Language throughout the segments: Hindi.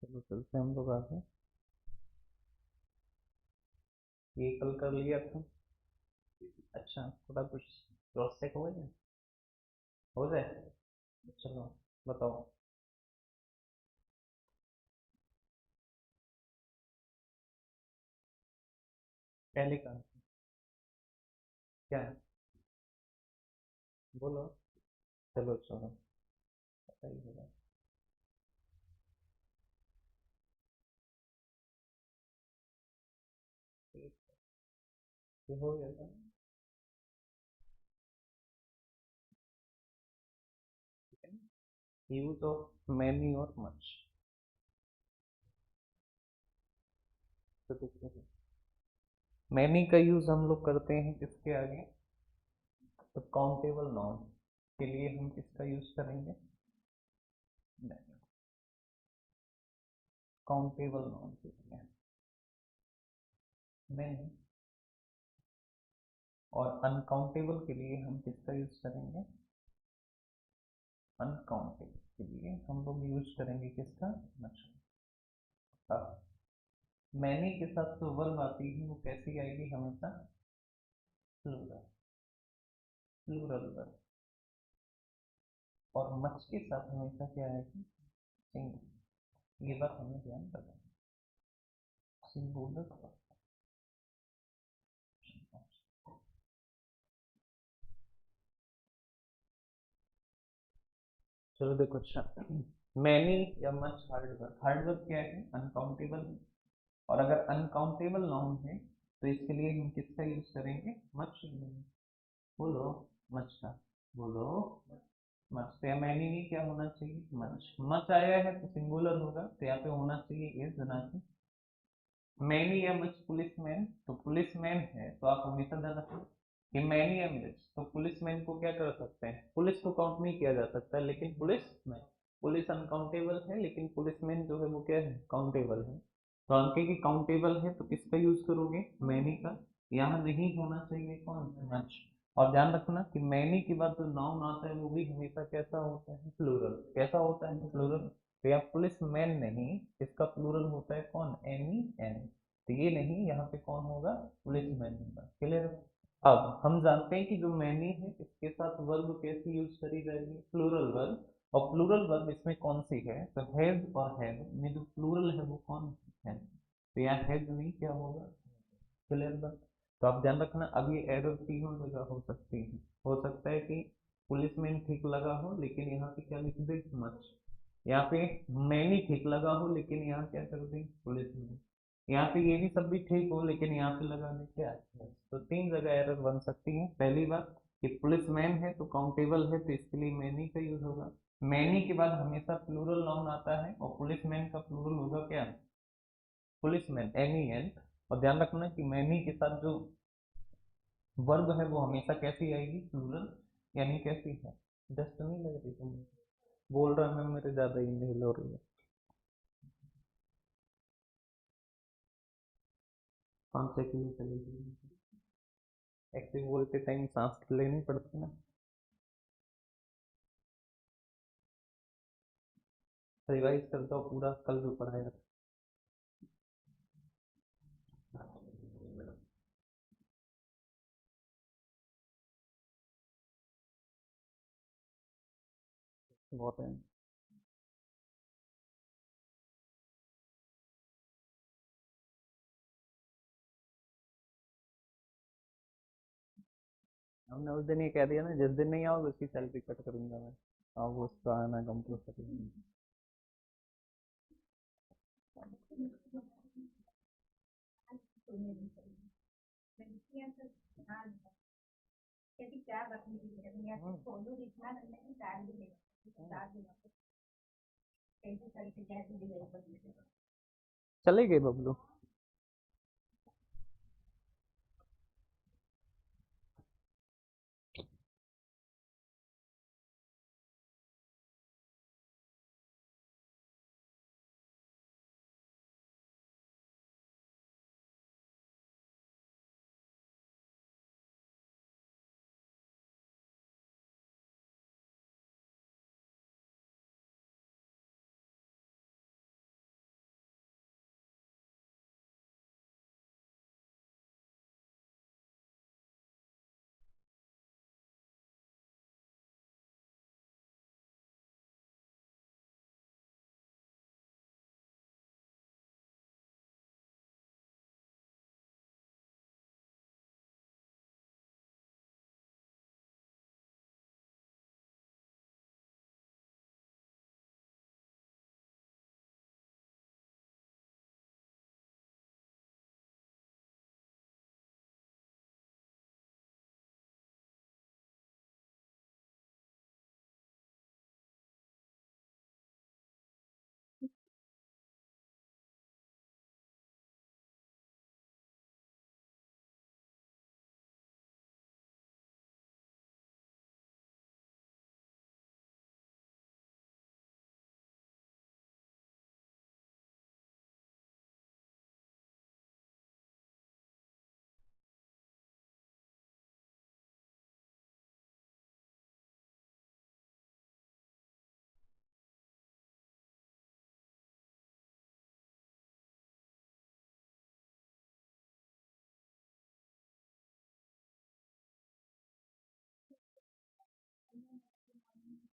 चलो चलते हम लोग आगे। ये कल कर लिया था। अच्छा, थोड़ा कुछ क्रॉस चेक हो गया, हो जाए। चलो बताओ। पहले का क्या है, बोलो। चलो चलो, पता ही होगा। ठीक, ये हो गया था। यूज ऑफ मैनी और मच। तो देखिए, मैनी का यूज हम लोग करते हैं किसके आगे, तो काउंटेबल नाउन के लिए हम किसका यूज करेंगे, काउंटेबल नाउन के लिए मैनी। और अनकाउंटेबल के लिए हम किसका यूज करेंगे, अनकाउंटेबल के लिए हम लोग यूज करेंगे किसका, मच। अब मैनी के साथ जो वर्ब आती है वो कैसी आएगी, हमेशा प्लूरल, प्लूरल वर्ब। और मच के साथ हमेशा क्या आएगी, सिंगल। ये बात हमें ध्यान रखना, सिंगुलर। चलो देखो, अच्छा मैनी या much hard work, hard work क्या है, अनकाउंटेबल है। और अगर अनकाउंटेबल नाउन है तो इसके लिए हम किसका यूज करेंगे, मच। बोलो, मच का, बोलो। मच तो या मैनी नहीं, क्या होना चाहिए, मच। मच आया है तो सिंगुलर होगा, तो यहाँ पे होना चाहिए इज, ना कि मैनी या मच। पुलिसमैन, तो पुलिसमैन है तो आप हमेशा ध्यान रखना कि मैनी या मच, तो पुलिसमैन को क्या कर सकते हैं, पुलिस को काउंट नहीं किया जा सकता, लेकिन पुलिसमैन, पुलिस अनकाउंटेबल है लेकिन पुलिसमैन जो है वो क्या है, काउंटेबल है। तो अंके की काउंटेबल है तो किसका यूज करोगे, मैनी का। यहाँ नहीं होना चाहिए कौन, मच। और ध्यान रखना कि मैनी के बाद जो नाउन आता है वो भी हमेशा कैसा होता है, प्लूरल। कैसा होता है, प्लूरल। तो यहाँ पुलिस मैन नहीं, इसका प्लूरल होता है कौन, एनी एन। तो ये नहीं, यहाँ पे कौन होगा, पुलिस मैन होगा। क्लियर। अब हम जानते हैं कि जो मैनी है इसके साथ वर्ब कैसे यूज करी जाएगी, प्लूरल वर्ब। और प्लूरल वर्ब इसमें कौन सी है, तो हैज और हैव में जो प्लूरल है वो कौन है, तो यहाँ हैज नहीं, क्या होगा, क्लियर बात। तो आप ध्यान रखना, अब ये एरर तीनों जगह हो सकती है। हो सकता है कि पुलिस मैन ठीक लगा हो लेकिन यहाँ पे क्या लिख दे, मच। यहाँ पे मैनी ठीक लगा हो लेकिन यहाँ क्या कर दें, पुलिस मैन। यहाँ पे ये भी सब भी ठीक हो लेकिन यहाँ पे लगा दें क्या, तो तीन जगह एरर बन सकती है। पहली बात कि पुलिस मैन है तो काउंटेबल है तो इसके लिए मैनी का यूज होगा। मैनी के बाद हमेशा प्लूरल नाउन आता है और पुलिस मैन का प्लूरल होगा क्या, पुलिसमैन, एनी एन। और ध्यान रखना कि मैनी के साथ जो वर्ब है वो हमेशा कैसी आएगी, प्लूरल। यानी कैसी है, डस्ट नहीं लग रही तुम्हें, बोल रहा मैं, मेरे ज्यादा ही नहीं हो रही है। 5 सेकंड चलेगी, एक्टिव बोलते टाइम सांस लेनी पड़ती है ना। रिवाइज करता हूँ पूरा, कल जो पढ़ाया था। बहुत है। हमने उस दिन ये कह दिया ना, जिस दिन नहीं आओगे उसकी सैलरी कट करूंगा मैं। अब वो उसका आना कंपल्सरी। चले गए बबलू।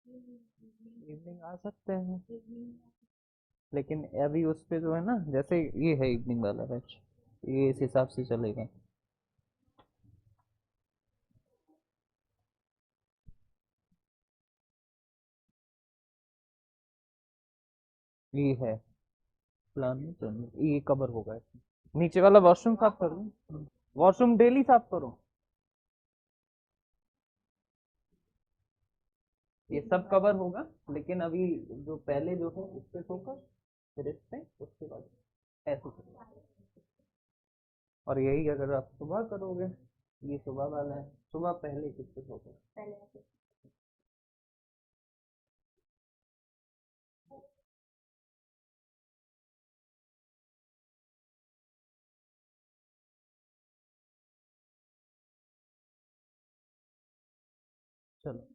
इवनिंग आ सकते हैं, लेकिन अभी उस पे जो है ना, जैसे ये है इवनिंग वाला बैच, ये इस हिसाब से चलेगा। ये है प्लान में, तो ये कवर होगा इसमें। नीचे वाला वॉशरूम साफ करो, वॉशरूम डेली साफ करो। ये सब कवर होगा, लेकिन अभी जो पहले जो है उस पे फोकस, फिर इस पे, उसके बाद ऐसे करो। और यही अगर आप सुबह करोगे, ये सुबह वाला है, सुबह पहले किस पे फोकस। चलो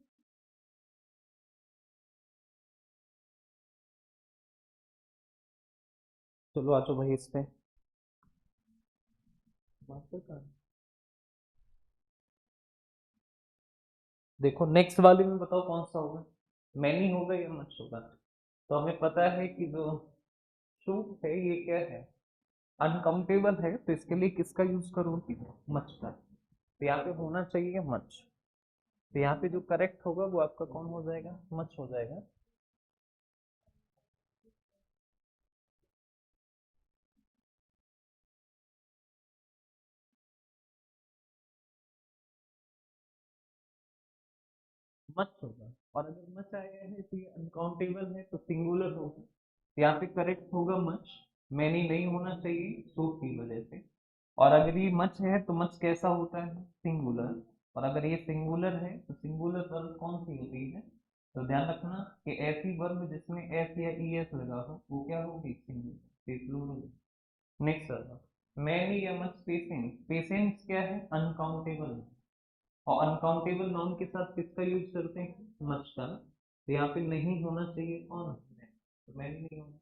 चलो आ जाओ भाई इस पे। मास्टर का देखो, नेक्स्ट वाले में बताओ कौन सा होगा, मैनी होगा या मच होगा। तो हमें पता है कि जो शूट है ये क्या है, अनकाउंटेबल है, तो इसके लिए किसका यूज करूंगी, मच का। तो यहाँ पे होना चाहिए मच, तो यहाँ पे जो करेक्ट होगा वो आपका कौन हो जाएगा, मच हो जाएगा। मच होगा, और अगर मच आया है तो ये अनकाउंटेबल है तो सिंगुलर होगा, तो यहाँ पे करेक्ट होगा मच। मैनी नहीं होना चाहिए सूट की वजह से। और अगर ये मच है तो मच कैसा होता है, सिंगुलर। और अगर ये सिंगुलर है तो सिंगुलर वर्ब कौन सी होती है, तो ध्यान रखना कि ऐसी वर्ब जिसमें एस या ई एस लगा हो वो क्या होगी, सिंगुलर। नेक्स्ट वर्ब, मैनी या मच पेशेंस, पेशेंस क्या है, अनकाउंटेबल। और अनकाउंटेबल नाउन के साथ किसका यूज करते हैं, मच का। तो यहाँ पे नहीं होना चाहिए कौन, तो मैनी नहीं होना।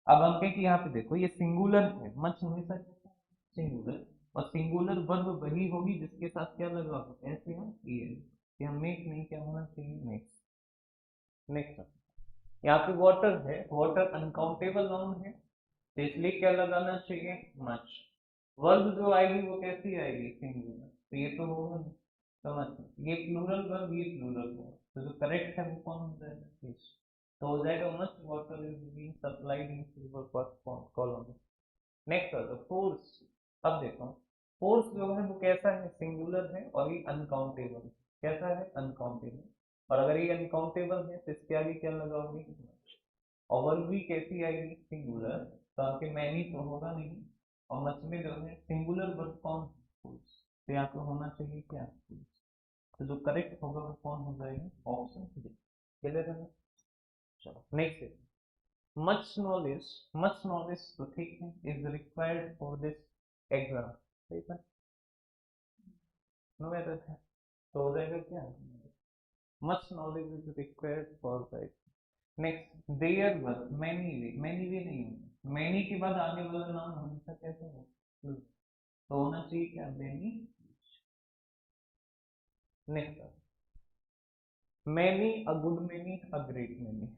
अब हम कहें कि यहाँ पे देखो ये सिंगुलर है, मच हमेशा सिंगुलर, और सिंगुलर वर्ब वही होगी जिसके साथ क्या लगा हो, ऐसे हम ये हम मेक नहीं, क्या होना चाहिए, मेक्स। नेक्स्ट, यहाँ पे वाटर है, वाटर अनकाउंटेबल नाउन है, तो इसलिए क्या लगाना चाहिए, मच। वर्ब जो आएगी वो कैसी आएगी, सिंगुलर, तो ये तो होगा नहीं। समझ, ये प्लूरल वर्ब, ये प्लूरल वर्ब, तो जो करेक्ट है वो कौन हो जाएगा, फिश। तो हो जाएगा much water is being supplied in silver column. Next है फोर्स। अब देखो, फोर्स जो है वो कैसा है, सिंगुलर है और ये अनकाउंटेबल, कैसा है, अनकाउंटेबल। और अगर ये अनकाउंटेबल है तो इसके आगे क्या लगाओगे, और वर्ब भी कैसी आएगी, सिंगुलर, तो आपके मैनी तो होगा नहीं। और मच में जो है सिंगुलर वर्ब कौन, फोर्स, तो यहाँ पे होना चाहिए क्या, फोर्स। तो जो करेक्ट होगा वो कौन हो जाएगा, ऑप्शन डी। क्लियर है। चलो नेक्स्ट है, मच नॉलेज तो ठीक है, is required for this exam, ठीक है, नो एरर है, तो हो जाएगा क्या, much knowledge is required for that. Next, there were many way, many way नहीं होगा, मैनी के बाद आने वाला नाम हमेशा कैसे हो, तो होना चाहिए क्या, many. Next, many, a good many, a great many.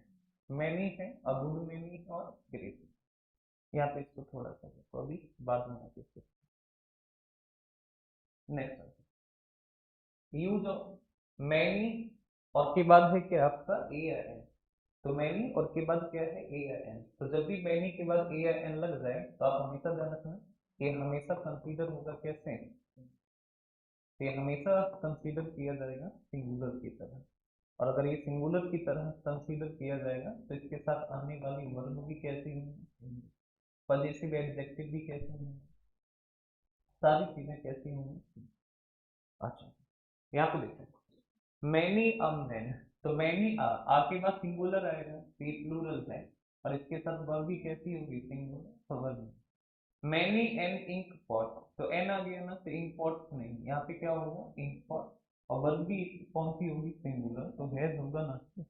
Many है, अ गुड मैनी और ग्रेट। यहाँ पे इसको थोड़ा सा तो अभी बाद में आगे। नेक्स्ट, यूज ऑफ मैनी, और के बाद है क्या आपका, ए आई एन। तो मैनी और के बाद क्या है, ए आई एन। तो जब भी मैनी के बाद ए आई एन लग जाए तो आप हमेशा ध्यान रखना, ये हमेशा कंसीडर होगा कैसे, ये हमेशा कंसीडर किया जाएगा सिंगुलर की तरह। और अगर ये सिंगुलर की तरह कंसीडर किया जाएगा तो इसके साथ आने वाली वर्ब भी कैसी होंगी, पजेसिव एडजेक्टिव भी कैसे होंगे, सारी चीजें कैसी होंगी। अच्छा, यहाँ पे देखो, मैनी अ मैन, तो मैनी आ के बाद सिंगुलर आएगा, तो ये प्लूरल है, और इसके साथ वर्ब भी कैसी होगी, सिंगुलर, तो verb. Many an ink pot, तो एन आ गया ना, तो इंक पॉट नहीं, यहाँ पे क्या होगा, इंक पॉट। और वर्ब भी कौन सी होगी, सिंगुलर, तो हैज होगा ना।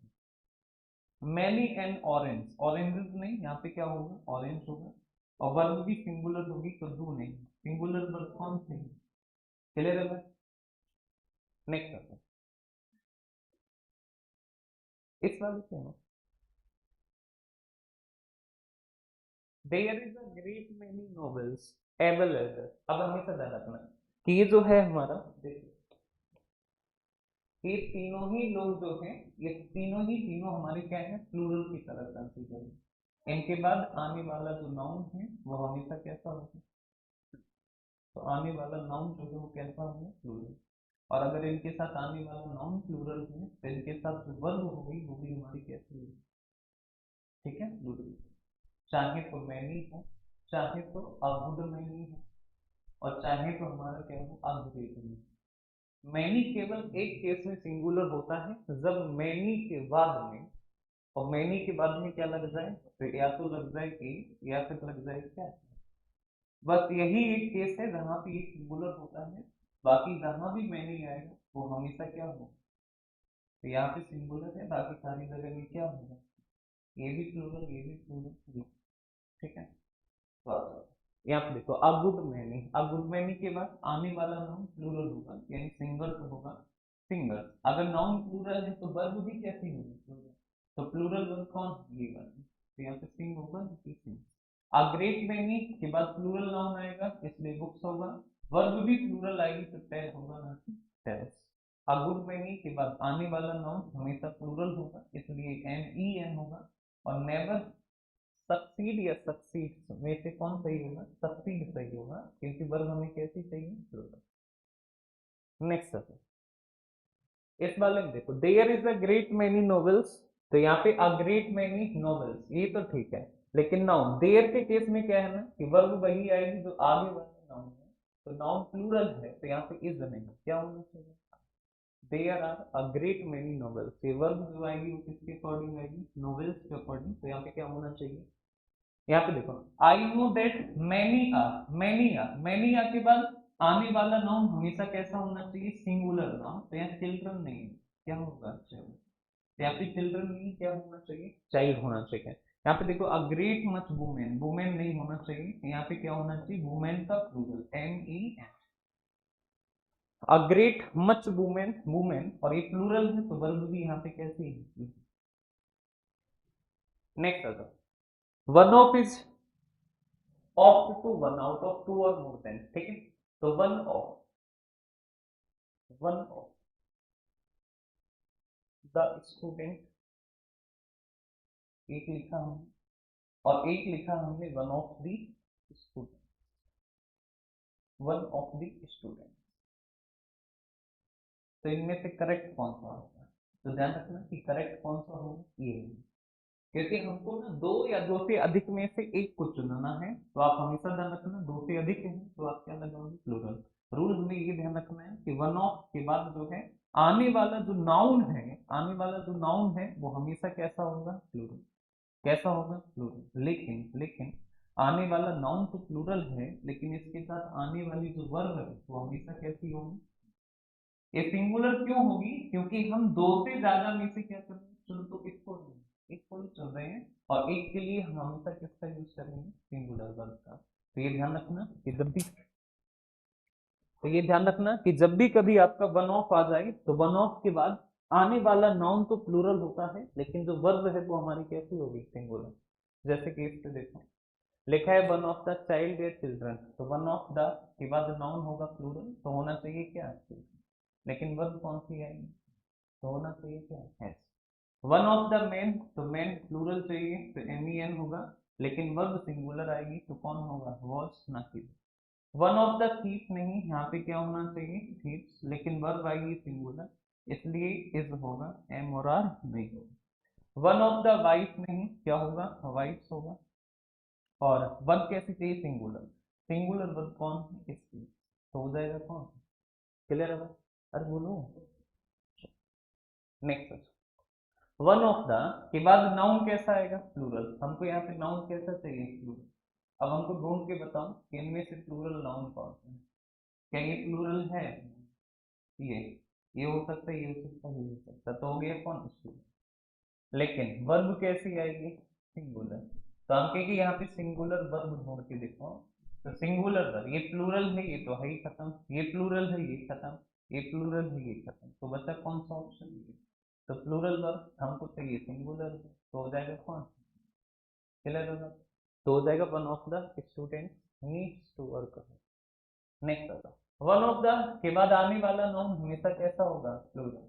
मैनी एन ऑरेंज, ऑरेंजेस नहीं, यहाँ पे क्या होगा, ऑरेंज होगा। और वर्ब भी सिंगुलर होगी तो डू नहीं, सिंगुलर वर्ब कौन सी, क्लियर है। नेक्स्ट, इस वाले से हो, there is a great many novels available. अब हमेशा ध्यान रखना कि ये जो है हमारा, देखिए ये तीनों ही लोग जो हैं, ये तीनों ही तीनों हमारे क्या है, प्लूरल की तरह कंसीडर है। इनके बाद आने वाला जो नाउन है वो हमेशा कैसा होगा, तो आने वाला नाउन जो है वो कैसा होगा, प्लूरल। और अगर इनके साथ आने वाला नाउन प्लूरल है तो इनके साथ जो वर्ब होगी वो भी हमारी कैसी होगी, ठीक है, प्लूरल। चाहे तो मैनी हो, चाहे तो अ गुड मैनी हो, और चाहे तो हमारा क्या हो, अ ग्रेट मैनी। मैनी केवल एक केस में सिंगुलर होता है, जब मैनी के बाद में, और मैनी के बाद में क्या लग जाए, तो या तो लग जाए ए, या फिर लग जाए क्या, बस यही एक केस है जहां पे ये सिंगुलर होता है। बाकी जहां भी मैनी आएगा वो हमेशा क्या होगा, तो यहाँ पे सिंगुलर है, बाकी सारी जगह ये क्या होगा, ये भी प्लूरल, ये भी प्लूरल, ठीक है। तो यहाँ पे देखो a good many, a good many के बाद आने वाला नाउन प्लूरल होगा, यानी सिंगल तो होगा, सिंगल। अगर नाउन प्लूरल है तो वर्ब भी कैसी होगी, प्लूरल। तो प्लूरल वर्ब कौन, ये वाली, तो यहाँ पे सिंग होगा, सिंग। अ ग्रेट मैनी के बाद प्लूरल नाउन आएगा, इसलिए बुक्स होगा। वर्ब भी प्लूरल आएगी तो टेल होगा, ना कि टेल्स। अ गुड मैनी के बाद आने वाला नाउन हमेशा प्लूरल होगा, इसलिए एम ई एन होगा। और नेवर सक्सीड या सक्सीड में से कौन सही होगा, सक्सीड सही होगा, क्योंकि वर्ब हमें कैसी चाहिए, प्लूरल। नेक्स्ट, इस वाले में देखो there is a great many novels, तो यहाँ पे अ ग्रेट मेनी नॉवेल्स ये तो ठीक है, लेकिन नाउन देयर के केस में क्या है ना, कि वर्ब वही आएगी जो आगे वाले नाउन है। तो नाउन प्लूरल है तो यहाँ पे इज नहीं, क्या होना चाहिए, there are a great many novels. ये वर्ब जो आएगी वो किसके अकॉर्डिंग आएगी, नॉवेल्स के अकॉर्डिंग। तो यहाँ पे क्या होना चाहिए, यहाँ पे देखो I know that many are, many are के बाद आने वाला नाउन हमेशा कैसा होना चाहिए, सिंगुलर नाउन। तो यहाँ चिल्ड्रन नहीं है, क्या होगा, चाइल्ड। यहाँ पे चिल्ड्रन नहीं, क्या होना चाहिए, चाइल्ड होना चाहिए। यहाँ पे देखो अ ग्रेट मच वुमेन, वुमेन नहीं होना चाहिए, यहाँ पे क्या होना चाहिए, वुमेन का plural M E N. A great much women, women, और ये प्लूरल है तो वर्ब भी यहाँ पे कैसी है। नेक्स्ट आता one of is of two, one out of, two और मोर देन, ठीक है। तो one of, one of the student, एक लिखा हमने, और एक लिखा हमने one of the student, one of the student. तो इनमें से करेक्ट कौन सा होगा, तो ध्यान रखना कि करेक्ट कौन सा होगा, ये है। क्योंकि हमको ना दो या दो से अधिक में से एक को चुनना है, तो आप हमेशा ध्यान रखना दो से अधिक है तो आप क्या लगाओगे, प्लूरल। रूल में ये ध्यान रखना है कि वन ऑफ के बाद जो है आने वाला जो नाउन है, आने वाला जो नाउन है वो हमेशा कैसा होगा, प्लूरल। कैसा होगा, प्लूरल। लेकिन लेकिन आने वाला नाउन तो प्लूरल है, लेकिन इसके साथ आने वाली जो वर्ब है वो हमेशा कैसी होगी, ये सिंगुलर क्यों होगी, क्योंकि हम दो से ज्यादा में से क्या कर रहे हैं, चुन तो इसको रहे हैं, एक को ही चुन रहे हैं, और एक के लिए हम हमेशा किसका यूज करेंगे, सिंगुलर वर्ब का। तो ये ध्यान रखना कि जब भी, तो ये ध्यान रखना कि जब भी कभी आपका वन ऑफ आ जाए तो वन ऑफ के बाद आने वाला नाउन तो प्लूरल होता है, लेकिन जो वर्ब है वो हमारी कैसी होगी, सिंगुलर। जैसे कि इस पे देखो लिखा है वन ऑफ द चाइल्ड या चिल्ड्रन, तो वन ऑफ द के बाद नाउन होगा प्लूरल, तो होना चाहिए क्या, लेकिन वर्ब कौन सी आएगी, तो होना चाहिए क्या, has. One of the man, तो मैन प्लूरल चाहिए तो एम ई एन होगा, लेकिन वर्ब सिंगुलर आएगी तो कौन होगा, वॉज, ना कि। वन ऑफ द थीप नहीं, यहाँ पे क्या होना चाहिए, थीप्स, लेकिन वर्ब आएगी सिंगुलर, इसलिए इज होगा, एम और आर नहीं होगा। वन ऑफ द वाइफ नहीं, क्या होगा, वाइफ्स होगा। और वर्ब कैसी चाहिए, सिंगुलर, सिंगुलर वर्ब कौन है, इसकी, तो हो जाएगा कौन, क्लियर है भाई, अरे बोलो। नेक्स्ट, वन ऑफ द के बाद नाउन कैसा आएगा, प्लूरल। हमको यहाँ पे नाउन कैसा चाहिए, प्लूरल। अब हमको ढूंढ के बताओ कि इनमें से प्लूरल नाउन कौन सा है, क्या ये प्लूरल है, ये ये हो सकता है, ये हो सकता है, ये हो सकता है, तो हो गया कौन, स्टूडेंट। लेकिन वर्ब कैसी आएगी, सिंगुलर। तो हम कहेंगे यहाँ पे सिंगुलर वर्ब ढूंढ के देखो, तो सिंगुलर वर्ब, ये प्लूरल है, ये तो है ही खत्म, ये प्लूरल है, ये खत्म, ये प्लूरल है, ये खत्म, तो बचा कौन सा ऑप्शन, ये। तो प्लूरल वर्ब हमको चाहिए सिंगुलर, तो हो जाएगा कौन, क्लियर होगा, तो हो जाएगा one of the student needs to work. Next होगा वन ऑफ द के बाद आने वाला नाउन हमेशा कैसा होगा, प्लूरल।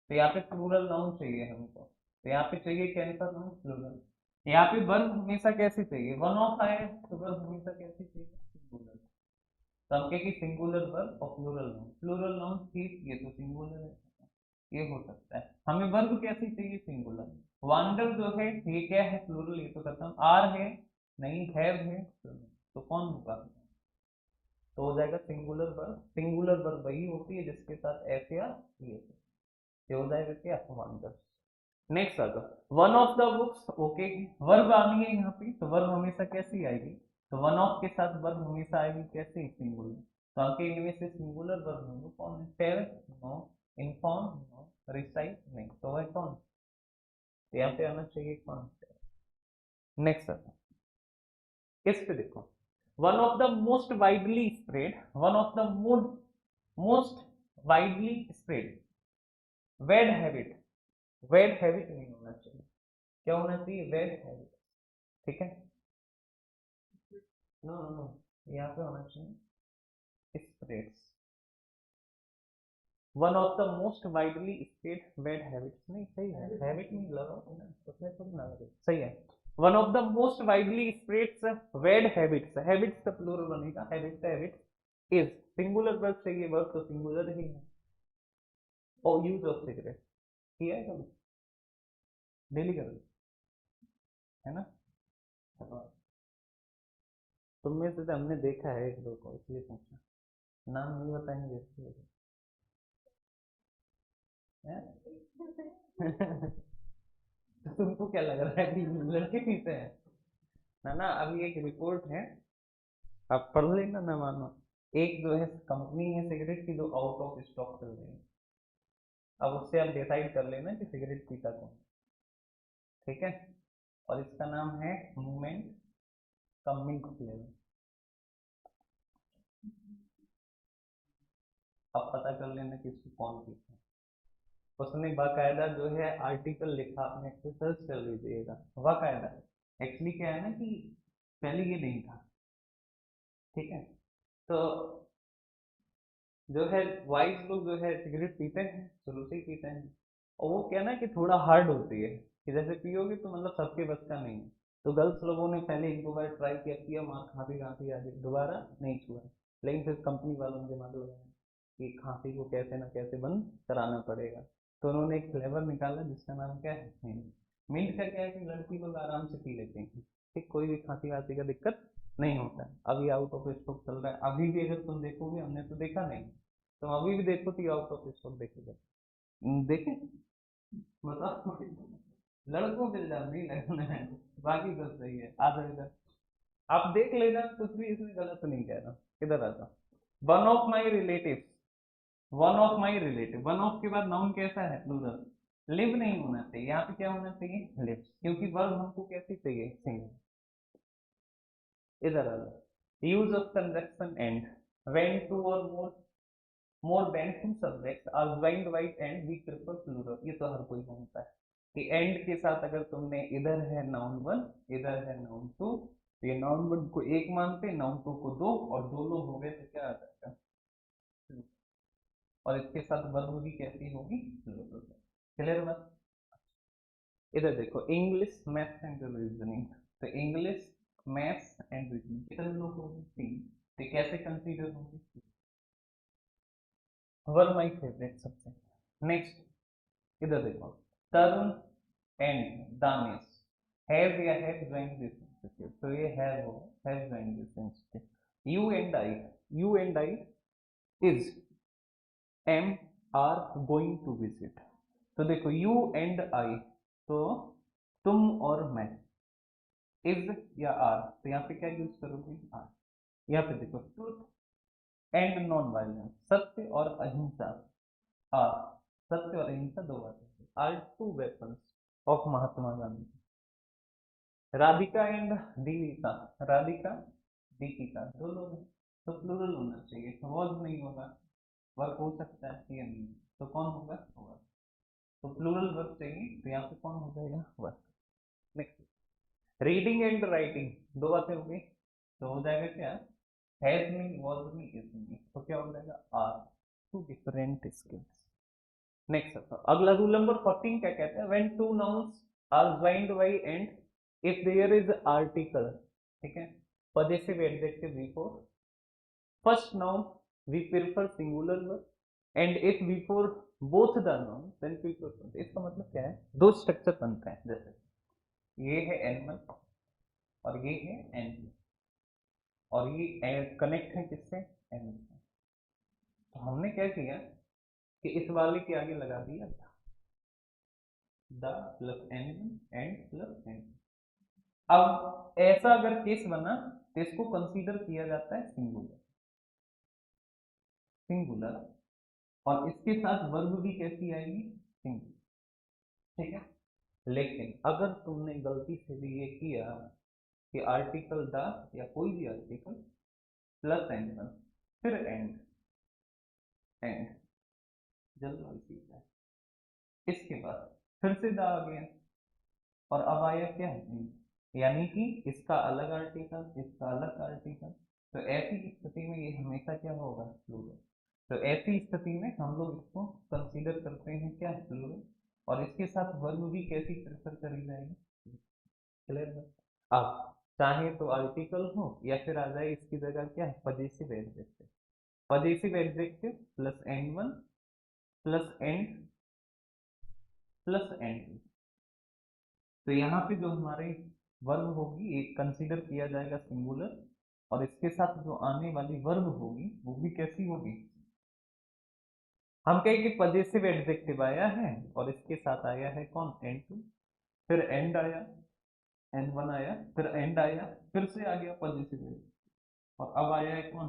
तो यहाँ पे प्लूरल नाउन चाहिए हमको, तो यहाँ पे चाहिए कैसा नाउन, प्लूरल। यहाँ पे वर्ब हमेशा कैसे चाहिए, वन ऑफ आए तो वर्ब हमेशा कैसे चाहिए, सिंगुलर। तो हम कहें कि सिंगुलर वर्ब और प्लूरल नाउन, प्लूरल नाउन ठीक, ये तो सिंगुलर है, ये हो सकता है। हमें वर्ब कैसी चाहिए, सिंगुलर। वांडर जो है ये क्या है, प्लूरल, ये तो खत्म। आर है नहीं, हैव है, तो कौन होगा, तो हो जाएगा सिंगुलर वर्ब। सिंगुलर वर्ब वही होती है जिसके साथ एस या ये हो जाएगा क्या, वांडर। नेक्स्ट आता one of the books, okay, verb आनी है यहाँ पे, तो वर्ब हमेशा कैसी आएगी, तो वन ऑफ के साथ वर्ब हमेशा आएगी कैसे, सिंगुलर। तो आपके इनमें से सिंगुलर वर्ब होंगे कौन है, tell know, inform know, recite नहीं, तो वह कौन, तो यहाँ पे आना चाहिए कौन। नेक्स्ट आता इस पे देखो, one of the most widely spread, one of the most widely spread bad habit, bad habit नहीं होना चाहिए, क्या होना चाहिए, बैड हैबिट, ठीक है। नो नो नो, यहाँ पे होना चाहिए spreads, one of the most widely spread bad habits, नहीं सही है, हैबिट नहीं लगा उसमें थोड़ी ना लगे, सही है। One of the most widely spreads bad habits, habits का प्लूरल बनेगा, habit habit is singular verb चाहिए, वर्ब तो सिंगुलर ही है। और यूज ऑफ सिगरेट किया है कभी, डेली कर, है ना, तुम में से तो हमने देखा है एक दो को, इसलिए पूछा, नाम नहीं बताएंगे इसलिए। तो तुमको क्या लग रहा है कि लड़के पीते हैं, ना ना, अभी एक रिपोर्ट है, आप पढ़ लेना ना मानो, एक जो है कंपनी है सिगरेट की जो आउट ऑफ स्टॉक चल रही है, अब उससे आप डिसाइड कर लेना कि सिगरेट पीता कौन, ठीक है। और इसका नाम है मूवमेंट का मिल्क फ्लेवर, अब पता कर लेना कि इसको कौन पीता है। उसने बाकायदा जो है आर्टिकल लिखा, आपने सर्च कर लीजिएगा, बाकायदा। एक्चुअली क्या है ना कि पहले ये नहीं था, ठीक है, तो जो है वाइस लोग जो है सिगरेट पीते हैं, शुरू से ही पीते हैं, और वो क्या ना कि थोड़ा हार्ड होती है, कि जैसे पियोगे तो मतलब सबके बस का नहीं है। तो गर्ल्स लोगों ने पहले एक दो बार ट्राई किया माँ खांसी खांसी आ गई, दोबारा नहीं छुआ, लेकिन फिर कंपनी वालों ने दिमाग लगाया कि खांसी को कैसे ना कैसे बंद कराना पड़ेगा, तो उन्होंने एक फ्लेवर निकाला जिसका नाम क्या है, मिंट। मिंट का क्या है कि लड़की लोग आराम से पी लेते हैं, ठीक, कोई भी खांसी वांसी का दिक्कत नहीं होता है। अभी आउट ऑफ स्टॉक चल रहा है, अभी भी अगर तुम देखोगे, हमने तो देखा नहीं, तुम अभी भी देखो तो आउट ऑफ स्टॉक देखेगा, देखे, बताओ, लड़कों पे इल्जाम नहीं लगाना है, बाकी सब सही है, आ जाओ इधर, आप देख लेना, कुछ भी इसमें गलत नहीं कह रहा, इधर आ जाओ। One of my relative, one of my relative, one of के बाद नाउन कैसा है, प्लूरल, लिव नहीं होना चाहिए, यहाँ पे क्या होना चाहिए, लिव, क्योंकि वर्ब हमको कैसी चाहिए, सिंगल। इधर आ जाओ, use of conjunction and, when two or more than two subjects are joined by and we prefer plural, ये तो हर कोई जानता है कि एंड के साथ अगर तुमने इधर है नाउन वन, इधर है नाउन टू, तो ये नाउन वन को एक मानते, नाउन टू को दो, और दो लोग हो गए तो क्या आ जाएगा, और इसके साथ वर्ब भी कैसी होगी, क्लियर बात। इधर देखो, इंग्लिश मैथ्स एंड रीजनिंग, तो इंग्लिश मैथ्स एंड रीजनिंग कितने लोग होंगे, तीन, तो कैसे कंसीडर होंगे, were my favourite subject. Next इधर देखो, तरुण एंड दानिश हैव या हैव ज्वाइंड दिस इंस्टीट्यूट, तो ये हैव हो, have joined this institute. You and I, you and I is am are going to visit, तो देखो यू एंड आई, तो तुम और मैं, इज या आर, तो यहाँ पे क्या यूज करोगे, आर। यहाँ पे देखो, ट्रूथ एंड नॉन वायलेंस, सत्य और अहिंसा, आर, सत्य और अहिंसा दो बातें are two weapons of Mahatma Gandhi. Radhika and Deepika, Radhika Deepika दो लोग हैं, तो प्लूरल होना चाहिए, वर्ब नहीं होगा, वर्ब हो सकता है ये नहीं, तो कौन होगा, वर्ब। तो प्लूरल वर्ब चाहिए, तो यहाँ पे कौन हो जाएगा, verb. Next, reading and writing, दो बातें हो गई, तो हो जाएगा क्या, has me, was me, is me, तो क्या हो जाएगा, are two different skills. Next, अगला रूल नंबर 14 क्या कहता है, when two nouns are joined by and, if there is article, ठीक है, possessive adjective before first noun, we prefer singular verb and if before both the noun then prefer plural। इसका मतलब क्या है, दो स्ट्रक्चर बनते हैं, जैसे ये है एनिमल और ये है एनिमल, और ये कनेक्ट है किससे, एनिमल से। तो हमने क्या किया कि इस वाले के आगे लगा दिया the plus animal and plus animal. अब ऐसा अगर केस बना तो इसको कंसीडर किया जाता है सिंगुलर, सिंगुलर, और इसके साथ वर्ब भी कैसी आएगी, सिंगुलर, ठीक है। लेकिन अगर तुमने गलती से भी ये किया कि आर्टिकल द या कोई भी आर्टिकल प्लस एनिमल फिर एंड, एंड जल्दबाजी है, इसके बाद फिर से द आ गया और अब आया क्या है, यानी कि इसका अलग आर्टिकल, इसका अलग आर्टिकल, तो ऐसी स्थिति में ये हमेशा क्या होगा, प्लूरल। तो ऐसी स्थिति में हम लोग इसको कंसीडर करते हैं क्या, प्लूरल, और इसके साथ वर्ब भी कैसी प्रेफर करी जाएगी, क्लियर है। अब चाहे तो आर्टिकल हो या फिर आ जाए इसकी जगह क्या है, possessive adjective, possessive adjective plus and one plus and plus and. तो यहाँ पे जो हमारे वर्ब होगी एक कंसीडर किया जाएगा सिंगुलर, और इसके साथ जो आने वाली वर्ब होगी वो भी कैसी होगी, हम कहेंगे पजेसिव एडजेक्टिव आया है और इसके साथ आया है कौन, एंड टू, फिर एंड आया, एंड वन आया, फिर एंड आया, फिर से आ गया पजेसिव एडजेक्टिव, और अब आया है कौन।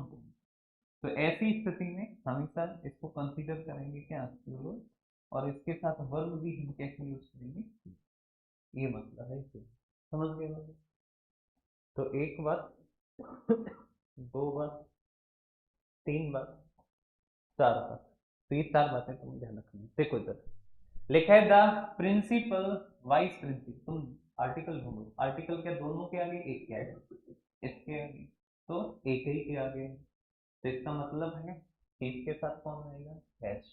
तो ऐसी स्थिति में हमेशा इसको कंसीडर करेंगे क्या, प्लूरल, और इसके साथ वर्ब भी हम कैसे यूज करेंगे, ये मतलब है इसे, समझ गए लोग? तो एक बार, दो बार, तीन बार, चार बार, तो ये चार बातें तुम्हें ध्यान रखनी है। देखो इधर लिखा है द प्रिंसिपल वाइस प्रिंसिपल, तुम आर्टिकल ढूंढो, आर्टिकल क्या दोनों के आगे, एक के आगे, इसके आगे, तो एक ही के आगे, तो इसका मतलब है कि इसके साथ कौन आएगा, हैज,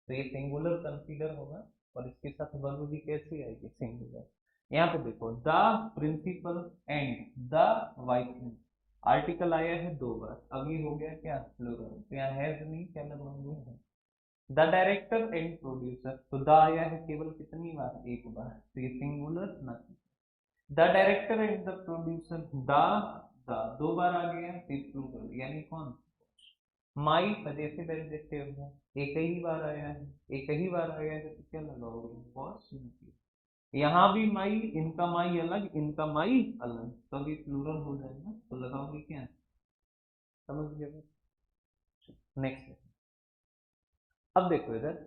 तो ये सिंगुलर कंसीडर होगा, और इसके साथ वर्ब भी कैसी आएगी, सिंगुलर। यहाँ पे देखो the principal and the vice principal, article आया है दो बार, अब ये हो गया क्या, प्लूरल, तो यहाँ हैज नहीं क्या लगवाएंगे है, द डायरेक्टर एंड प्रोड्यूसर, तो द आया है केवल कितनी बार, एक बार, तो ये सिंगुलर ना, the director and the producer, the दो बार आ गया, फिर प्लूरल, यानी कौन, माई पजेसिव एडजेक्टिव है, एक ही बार आया है, एक ही बार आया है, तो क्या लगाओगे, वॉज, यहाँ भी माई, इनका माई अलग, इनका माई अलग, तो अभी प्लूरल हो जाएगा, तो लगाओगे क्या, समझ गए। नेक्स्ट, अब देखो इधर,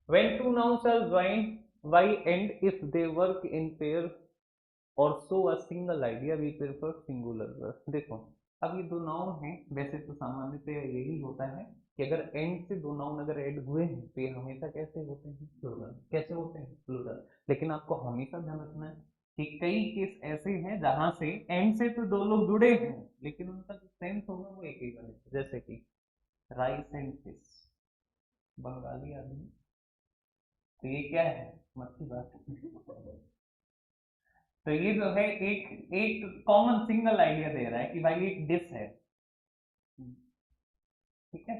when two nouns are joined by and if they work in pair or show a single idea we prefer singular verb। देखो अब ये दो नाउन हैं, वैसे तो सामान्यतः यही होता है कि अगर एंड से दो नाउन अगर ऐड हुए हैं तो ये हमेशा कैसे होते हैं, प्लूरल, कैसे होते हैं, प्लूरल। लेकिन आपको हमेशा ध्यान रखना है कि कई केस ऐसे हैं जहां से एंड से तो दो लोग जुड़े हैं लेकिन उनका जो सेंस होगा वो एक ही बनेगा, जैसे कि राइस एंड फिश, बंगाली आदमी, तो ये क्या है, मच्छी बात। तो ये जो है एक एक कॉमन सिंगल आइडिया दे रहा है कि भाई एक डिश है, ठीक है,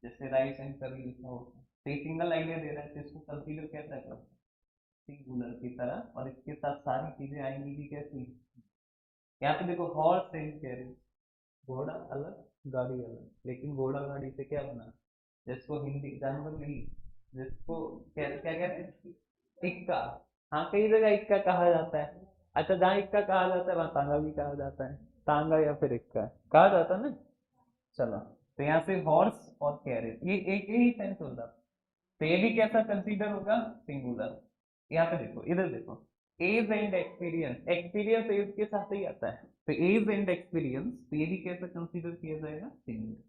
जैसे राइस एंड करी लिखा होता है, तो ये सिंगल आइडिया दे रहा है, तो इसको कंसीडर कैसा कर, सिंगुलर की तरह, और इसके साथ सारी चीजें आएंगी भी कैसी, यहाँ पे देखो हॉर्स एंड कैरेज, घोड़ा अलग गाड़ी अलग, लेकिन घोड़ा गाड़ी से क्या बना, जिसको हिंदी जानवर नहीं, जिसको क्या क्या कहते हैं, इक्का, हाँ कई जगह इक्का कहा जाता है, अच्छा जहाँ इक्का कहा जाता है वहाँ तांगा भी कहा जाता है, तांगा या फिर इक्का कहा जाता है ना। चलो, तो यहाँ से हॉर्स और कैरेज ये एक ही सेंस होगा, तो ये भी कैसा कंसीडर होगा, सिंगुलर। यहाँ पे देखो, इधर देखो, age and experience, experience age के साथ ही आता है, तो एज एंड एक्सपीरियंस, तो ये भी कैसा कंसीडर किया जाएगा, सिंगुलर,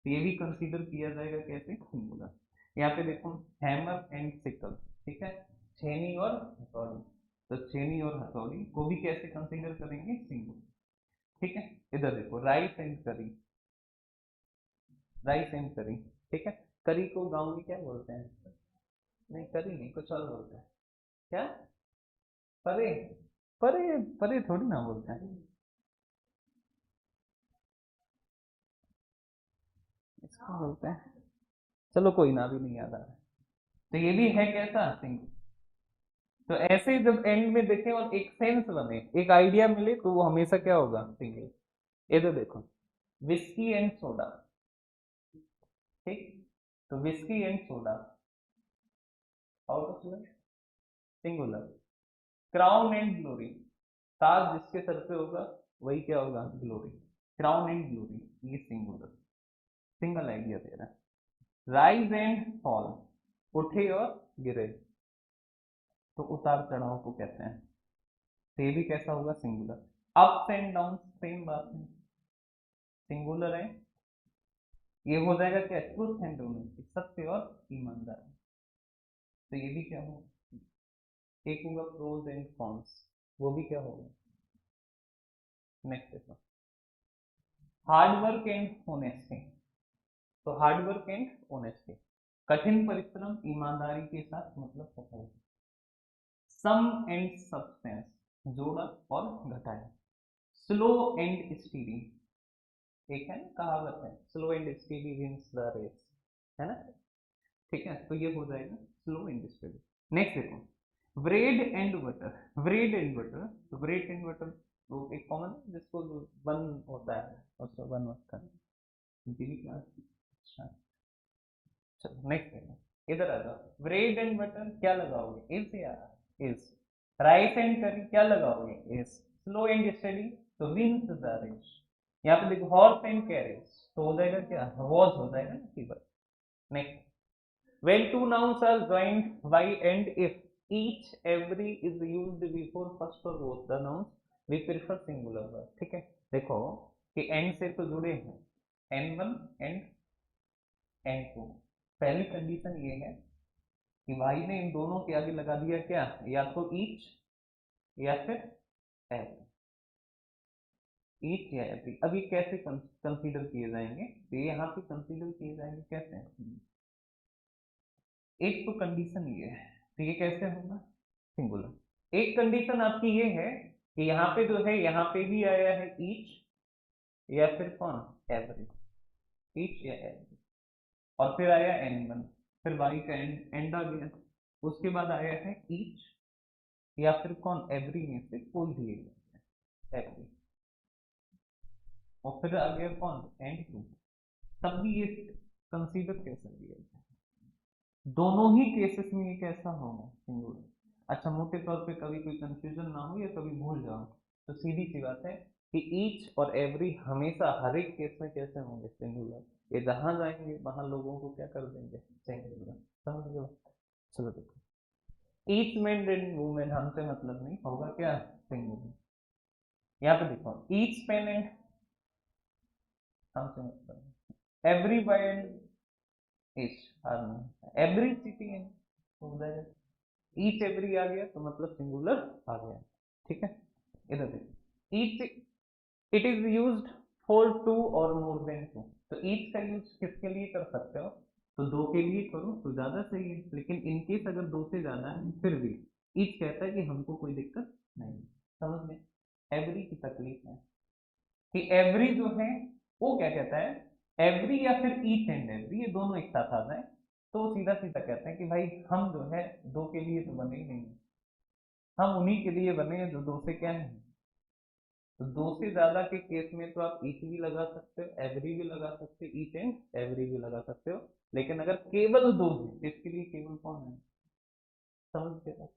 तो ये भी कंसीडर किया जाएगा कैसे, सिंगुलर। यहाँ पे देखो हैमर एंड सिकल, ठीक है, छेनी और हथौड़ी। तो छेनी और हथौड़ी को भी कैसे कंसीडर करेंगे, सिंगुलर। ठीक है, इधर देखो, राइस एंड करी, राइस एंड करी। ठीक है, करी को गाँव में क्या बोलते हैं? नहीं, करी नहीं, कुछ और बोलते हैं। क्या? परे? परे? परे थोड़ी ना बोलते हैं, इसको बोलते हैं, चलो कोई ना, अभी नहीं याद आ रहा है। तो ये भी है कैसा, सिंगल। तो ऐसे ही जब एंड में देखें और एक सेंस बने, एक आइडिया मिले, तो वो हमेशा क्या होगा, सिंगल। ये तो देखो, विस्की एंड सोडा। ठीक, तो whisky and soda, out of singular. Crown and glory, ताज जिसके सर पे होगा वही क्या होगा, ग्लोरी। क्राउन एंड ग्लोरी, ये सिंगुलर, सिंगल आइडिया दे रहा है। राइज एंड फॉल, उठे और गिरे, तो उतार चढ़ाव को कहते हैं। तो ये भी कैसा होगा, singular. Ups and down, same बात है, सिंगुलर है। ये हो जाएगा क्या, ट्रूथ एंड ऑनेस्टी, सत्य और ईमानदारी। तो ये भी क्या होगा, एक होगा प्रोज एंड कॉन्स, वो भी क्या होगा। नेक्स्ट देखो, हार्ड वर्क एंड ऑनेस्टी। तो हार्ड वर्क एंड ऑनेस्टी, कठिन परिश्रम ईमानदारी के साथ मतलब सफल। सम एंड सब्सटेंस, जोड़ा और घटाया। स्लो एंड स्टीडी, एक है ना कहावत है, slow and steady wins the race, है ना। ठीक है, तो ये हो जाएगा स्लो एंड स्टीडी। नेक्स्ट देखो, bread and butter. Bread and butter, तो ब्रेड एंड बटर तो एक कॉमन है जिसको बन होता है, उसको बन होता है, अच्छा। चलो नेक्स्ट देखो, इधर आ जाओ, ब्रेड एंड बटर क्या लगाओगे, इज या इज। राइस एंड करी क्या लगाओगे, इज। स्लो एंड स्टडी, तो विंस द रेस। यहाँ पे देखो, हॉर्स एंड कैरेज, तो हो जाएगा क्या, वॉज हो जाएगा ना keyword. Next, when two nouns are joined by and if each every is used before first or both the nouns, we prefer singular verb। ठीक है, देखो कि एंड से तो जुड़े हैं, N1 एंड N2। पहली कंडीशन ये है कि भाई ने इन दोनों के आगे लगा दिया क्या, या तो ईच या फिर एवरी। ईच या एवरी, अब ये कैसे कंसीडर किए जाएंगे, तो ये यहाँ पे कंसीडर किए जाएंगे कैसे, एक तो कंडीशन ये है, तो ये कैसे होगा, सिंगुलर। एक कंडीशन आपकी ये है कि यहाँ पे जो है, यहाँ पे भी आया है ईच या फिर कौन, एवरी। ईच या एवरी, और फिर आया एनिमल, फिर वाई का एंड आ गया। उसके बाद आया है ईच या फिर कौन, एवरी में से कोई भी एक, एवरी। और फिर आ गया कौन, एंड टू। तब भी ये कंसीडर कैसे किया जाए, दोनों ही केसेस में ये कैसा होगा, सिंगुलर। अच्छा, मोटे तौर पे कभी कोई कंफ्यूजन ना हो या कभी भूल जाओ, तो सीधी सी बात है कि ईच और एवरी हमेशा हर एक केस में कैसे होंगे, सिंगुलर। ये जहां जाएंगे वहां लोगों को क्या कर देंगे, सिंगुलर। समझ गए। चलो देखो, ईच मैन एंड वुमेन हमसे मतलब नहीं, होगा क्या, सिंगुलर। यहाँ पे देखो, ईच पेन एंड हमसे मतलब, every boy and each army, every city and हो जाएगा। ईच एवरी आ गया तो मतलब सिंगुलर आ गया। ठीक है, इधर देखो, each it is used for two और मोर देन टू। तो ईच का यूज किसके लिए कर सकते हो, तो दो के लिए करो तो ज्यादा सही है, लेकिन इनकेस अगर दो से ज्यादा है फिर भी ईच कहता है कि हमको कोई दिक्कत नहीं। समझ में, एवरी की तकलीफ है कि एवरी जो है वो क्या कहता है, एवरी या फिर ईच एंड एवरी, ये दोनों एक साथ आ जाए तो सीधा सीधा कहते हैं कि भाई हम जो है दो के लिए तो बने ही नहीं, हम उन्हीं के लिए बने हैं जो दो से क्या है। तो दो से ज्यादा के केस में तो आप ईच भी लगा सकते हो, एवरी भी लगा सकते हो, ईच एंड एवरी भी लगा सकते हो। लेकिन अगर केवल दो है, इसके लिए केवल कौन है, समझ गए।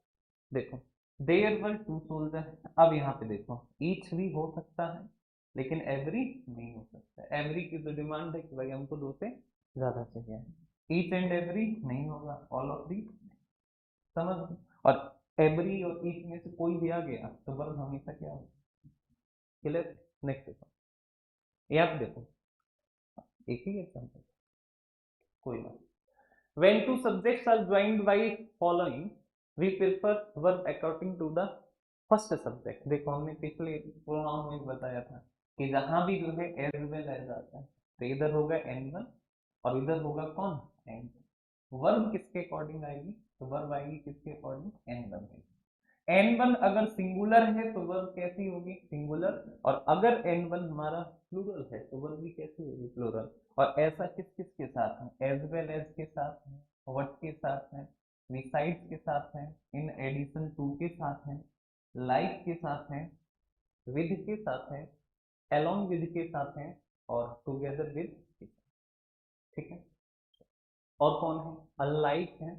देखो, देयर वर टू सोल्जर, अब यहाँ पे देखो, ईच भी हो सकता है लेकिन एवरी नहीं हो सकता। एवरी की तो डिमांड है कि भाई हमको दो से ज्यादा चाहिए, ईच एंड एवरी नहीं होगा, ऑल ऑफ दी। समझ गए? और एवरी और ईच में से कोई भी आ गया तो वर्ब हमेशा क्या होगा, क्लियर। नेक्स्ट देखो, यहाँ पे देखो, एक ही एग्जाम्पल, कोई ना, When two subjects are joined by following, we prefer verb according to the first subject. देखो हमने पिछले प्रोनाउन में बताया था कि जहां भी जो है एज वेल एज आता है तो इधर होगा N1 और इधर होगा कौन N2। वर्ब किसके अकॉर्डिंग आएगी, तो वर्ब आएगी किसके अकॉर्डिंग N1 के। N1 अगर सिंगुलर है तो वर्ब कैसी होगी, सिंगुलर, और अगर N1 हमारा प्लूरल है तो वर्ब भी कैसी होगी, प्लूरल। और ऐसा किस किस के साथ है, एज वेल एज के साथ है, व्हाट के साथ है, बिसाइड्स के साथ है, इन एडिशन टू के साथ है, लाइक के साथ है, विद के साथ है, अलोंग विद के साथ है, और टुगेदर विद, ठीक है। और कौन है, अनलाइक है,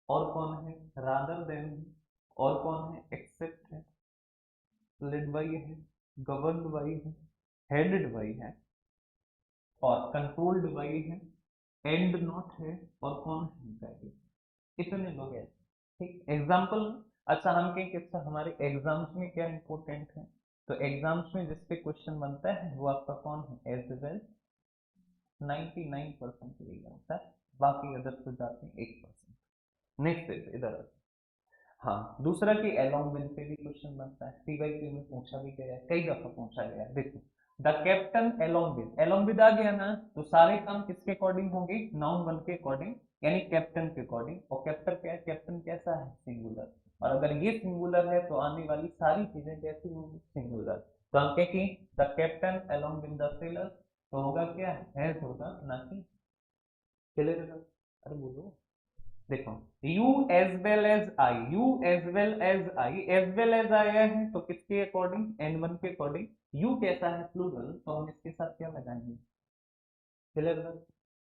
और कौन है, रादर देन है, और कौन है, एक्सेप्ट है, लेड बाई है, गवर्न्ड बाई है, हेडेड बाई है, और कंट्रोल्ड बाई है, एंड नॉट है, और कौन है, गाइडेड। इतने लोग हैं, ठीक। एग्जाम्पल, अच्छा हम कहें कि हमारे एग्जाम्स में क्या इंपॉर्टेंट है, तो एग्जाम्स में जिसपे क्वेश्चन बनता है वो आपका कौन है, एज वेल 99% होता है, बाकी अदर से जाते हैं 1%। नेक्स्ट इधर, हाँ दूसरा कि अलोंग विद पे भी क्वेश्चन बनता है, PYQ में पूछा भी गया है, कई दफा पूछा गया है। देखो द कैप्टन अलोंग विद आ गया ना, तो सारे काम किसके अकॉर्डिंग होंगे, नाउन वन के अकॉर्डिंग, यानी कैप्टन के अकॉर्डिंग। और कैप्टन क्या है, कैप्टन कैसा है, सिंगुलर, और अगर ये सिंगुलर है तो आने वाली सारी चीजें कैसी होंगी, सिंगुलर। तो हम कहें कि the captain along with the seller, तो होगा क्या, हैज होगा, ना कि चले। अरे बोलो, देखो you as well as I, you as well as I, as well as आया है तो किसके अकॉर्डिंग, N1 के अकॉर्डिंग। यू कैसा है, प्लूरल, तो हम इसके साथ क्या लगाएंगे, क्लियर।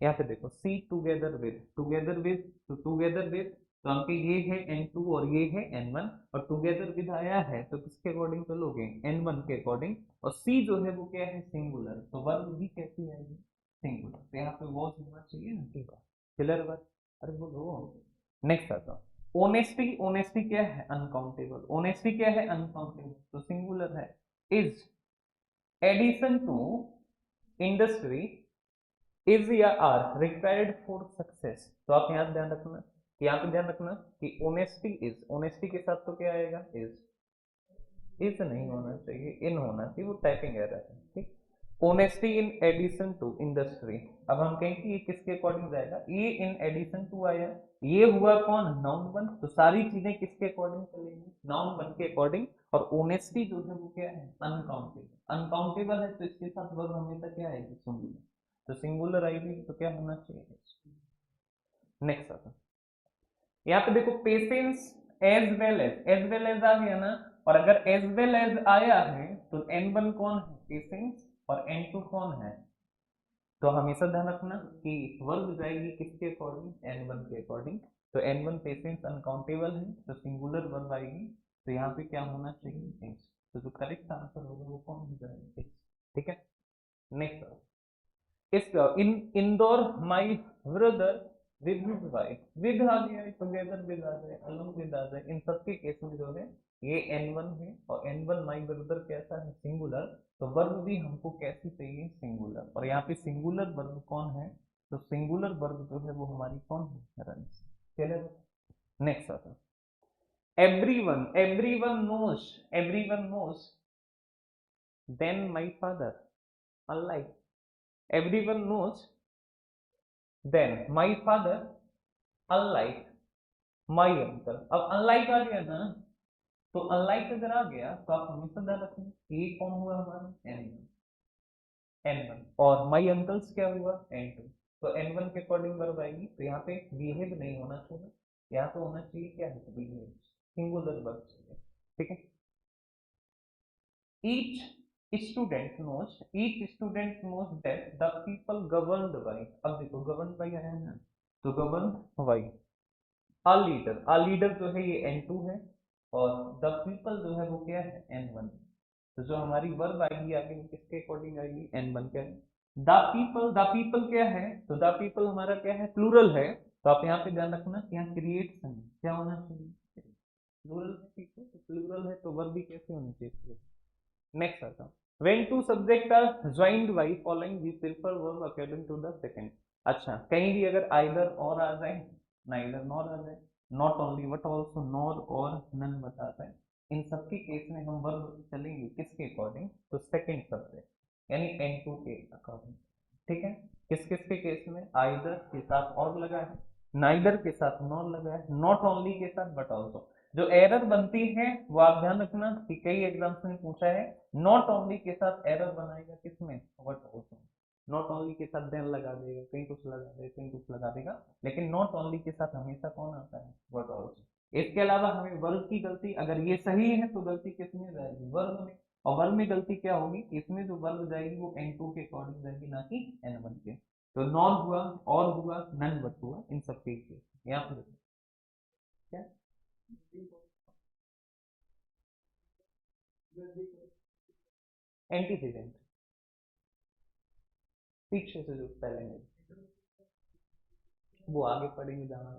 यहाँ पे देखो see together with, together with, तो टुगेदर विद, तो हमके ये है N2 और ये है N1, और टुगेदर विद आया है तो किसके अकॉर्डिंग चलोगे, N1 के अकॉर्डिंग। और सी जो है वो क्या है, सिंगुलर, तो वर्ब भी कैसी आएगी, सिंगुलर। तो यहाँ पे वॉज होना चाहिए ना, ठीक है, क्लियर बात। अरे बोलो, नेक्स्ट आता हूँ, ऑनेस्टी, ऑनेस्टी क्या है, अनकाउंटेबल, ऑनेस्टी क्या है, अनकाउंटेबल, तो सिंगुलर है। Is addition to industry is या आर रिक्वायर्ड फॉर सक्सेस, तो आप यहाँ ध्यान रखना कि यहाँ पे ध्यान रखना कि ऑनेस्टी इज, ऑनेस्टी के साथ तो क्या आएगा, इज नहीं होना चाहिए, इन होना चाहिए, वो टाइपिंग एरर है, ठीक। Honesty in addition to industry, अब हम कहें कि ये किसके अकॉर्डिंग जाएगा, ये इन एडिशन टू आया, ये हुआ कौन, नाउन वन, तो सारी चीजें किसके अकॉर्डिंग चलेंगी, नाउन वन के अकॉर्डिंग। और ऑनेस्टी जो है वो क्या है, अनकाउंटेबल, अनकाउंटेबल है तो इसके साथ वर्ब हमेशा क्या आएगी, सिंगुलर, तो सिंगुलर आएगी तो क्या होना चाहिए। नेक्स्ट आता, यहाँ पे देखो पेशेंस एज वेल एज आ गया ना, और अगर एज वेल एज आया है तो N1 कौन है, पेशेंस, और N2 कौन है। तो हमेशा ध्यान रखना कि वर्ब जाएगी किसके अकॉर्डिंग, N1 के अकॉर्डिंग। तो N1 पेशेंस अनकाउंटेबल है तो सिंगुलर वर्ब आएगी, तो यहाँ पे क्या होना चाहिए, थिंग्स। तो जो करेक्ट आंसर होगा वो कौन हो जाएगा, ठीक है। Next, is in Indore my brother with his wife, with आ गया, टुगेदर विद आ जाए, अलोंग विद आ जाए, इन सबके केस में जो है ये N1 है, और N1 माई ब्रदर कैसा है, सिंगुलर, तो वर्ब भी हमको कैसी चाहिए, सिंगुलर। और यहाँ पे सिंगुलर वर्ब कौन है, तो सिंगुलर वर्ब जो है वो हमारी कौन है, रन्स। चलिए नेक्स्ट आता है, everyone knows then my father, unlike everyone knows then my father, unlike my uncle। अब unlike आ गया ना, तो unlike अगर आ गया तो आप हमेशा ध्यान रखें ये कौन हुआ हमारा, N1, और my uncles क्या हुआ, N2। तो N1 के अकॉर्डिंग वर्ब आएगी, तो यहाँ पे बिहेव नहीं होना चाहिए, यहाँ पे होना चाहिए क्या है, बिहेव, सिंगुलर वर्ब चाहिए, ठीक है। each student knows that the people governed by, अब देखो governed by आया है ना, तो governed by a leader जो है ये N2 है, और the people जो है वो क्या है, N1। तो जो हमारी वर्ब आएगी आगे वो किसके अकॉर्डिंग आएगी, N1 के। द पीपल क्या है, तो द पीपल हमारा क्या है, प्लूरल है, तो आप यहाँ पे ध्यान रखना कि यहाँ क्रिएट्स क्या होना चाहिए, प्लूरल है, ठीक है, तो प्लूरल है तो वर्ब भी कैसे होनी चाहिए। नेक्स्ट आता हूँ, when two subjects are joined by following we prefer verb according to the second। अच्छा, कहीं भी अगर आइदर और आ जाए, नाइदर नॉर आ जाए, not only but also, nor और नन बता जाए, इन सब के केस में हम वर्ब चलेंगे किसके अकॉर्डिंग, तो सेकंड सब्जेक्ट यानी एन टू के अकॉर्डिंग। ठीक है, किस किस के केस में, आइदर के साथ और लगा है, नाइदर के साथ नॉर लगा है, नॉट ओनली के साथ बट ऑल्सो। जो एरर बनती है वो आप ध्यान रखना कि कई एग्जाम्स में पूछा है, नॉट ओनली के साथ एरर बनाएगा किसमें, बट ऑल्सो। नॉट ओनली के साथ देन लगा देगा, कहीं कुछ लगा देगा, कहीं कुछ लगा देगा, लेकिन नॉट ओनली के साथ हमेशा कौन आता है, बट ऑल्सो। इसके अलावा हमें वर्ब की गलती, अगर ये सही है तो गलती किसमें जाएगी, वर्ब में। और वर्ब में गलती क्या होगी, इसमें जो वर्ब जाएगी वो एन टू के अकॉर्डिंग जाएगी, ना कि एन वन के। तो नॉन हुआ, और हुआ, नन बट हुआ, इन सब के यहाँ पर क्या एंटीसीडेंट, पीछे से जो पहले में, वो आगे पढ़ेंगे जाना।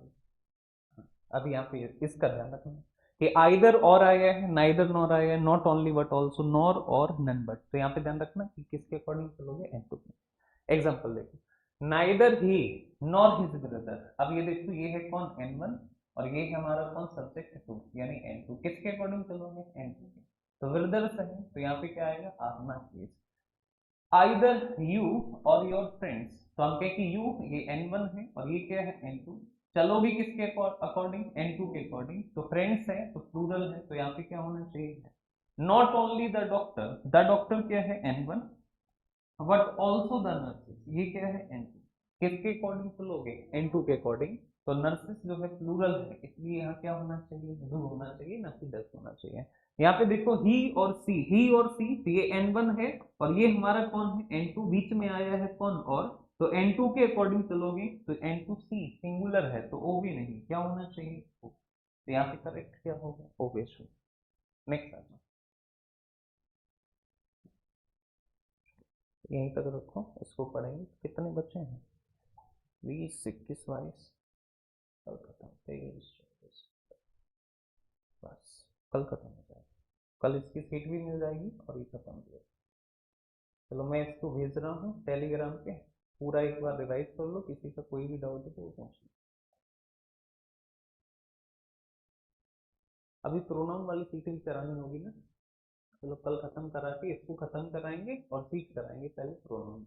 अब यहाँ पे इसका ध्यान रखना कि आइदर और आया है, नाइदर नॉर आया है, not only but also, nor और नन बट। तो यहाँ पे ध्यान रखना कि किसके अकॉर्डिंग चलोगे, एन टू। एग्जाम्पल देखो, नाइदर ही नॉर हिज ब्रदर। अब ये देखो, ये है कौन, एन वन, और ये है हमारा कौन, सब्जेक्ट टू यानी एन टू। किसके अकॉर्डिंग चलोगे, एन टू के। तो ब्रदर्स है, तो यहाँ पे क्या आएगा, आत्मा केस। आइदर यू और योर फ्रेंड्स, तो हम कहें कि यू ये N1 है और ये क्या है, N2। चलोगे किसके अकॉर्डिंग, N2 के अकॉर्डिंग। तो फ्रेंड्स है तो प्लूरल है, तो यहाँ पे क्या होना चाहिए, not only the doctor. The doctor क्या है, N1, but also the nurses, ये क्या है, N2। किसके अकॉर्डिंग चलोगे, N2 के अकॉर्डिंग। तो नर्सेस जो है प्लूरल है, इसलिए यहाँ क्या होना चाहिए, डू होना चाहिए, ना कि डस होना चाहिए। यहाँ पे देखो ही और सी, ही और सी, तो ये N1 है और ये हमारा कौन है, N2। बीच में आया है कौन, और। तो N2 के अकॉर्डिंग चलोगे तो N2 सी सिंगुलर है, तो ओ भी नहीं, क्या होना चाहिए, O। तो यहाँ पे करेक्ट क्या होगा, ओ बेस। नेक्स्ट आता, यहीं तक रखो, इसको पढ़ेंगे। कितने बच्चे हैं, 20, 21, 22, कल खत्म, 23, 24, बस कल खत्म हो जाएगा। कल इसकी सीट भी मिल जाएगी और ये खत्म भी हो। चलो मैं इसको भेज रहा हूँ टेलीग्राम पे, पूरा एक बार रिवाइज कर लो, किसी का कोई भी डाउट है तो वो पूछ लो। अभी प्रोनाउन वाली सीट भी करानी होगी ना। चलो कल खत्म करा के इसको खत्म कराएंगे और सीट कराएंगे पहले प्रोनाउन।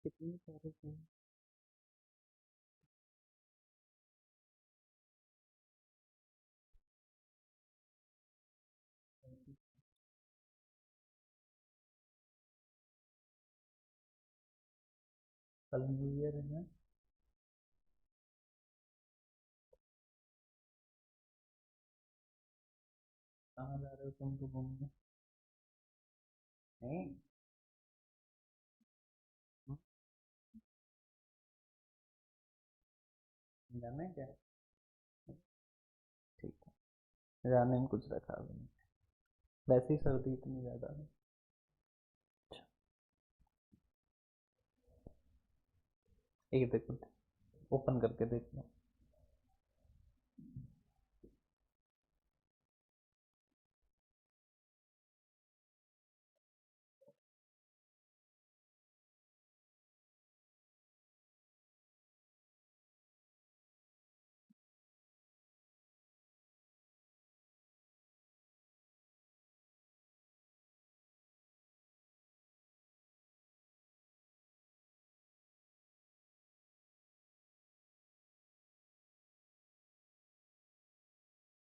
कितनी सारे कल न्यू ईयर है ना, कहाँ जा रहे हो तुम तो घूमने, नहीं। हम्म, जाना है क्या, ठीक है, जाने में कुछ रखा भी नहीं, वैसे ही सर्दी इतनी ज्यादा है। एक देखो, ओपन करके देख लो।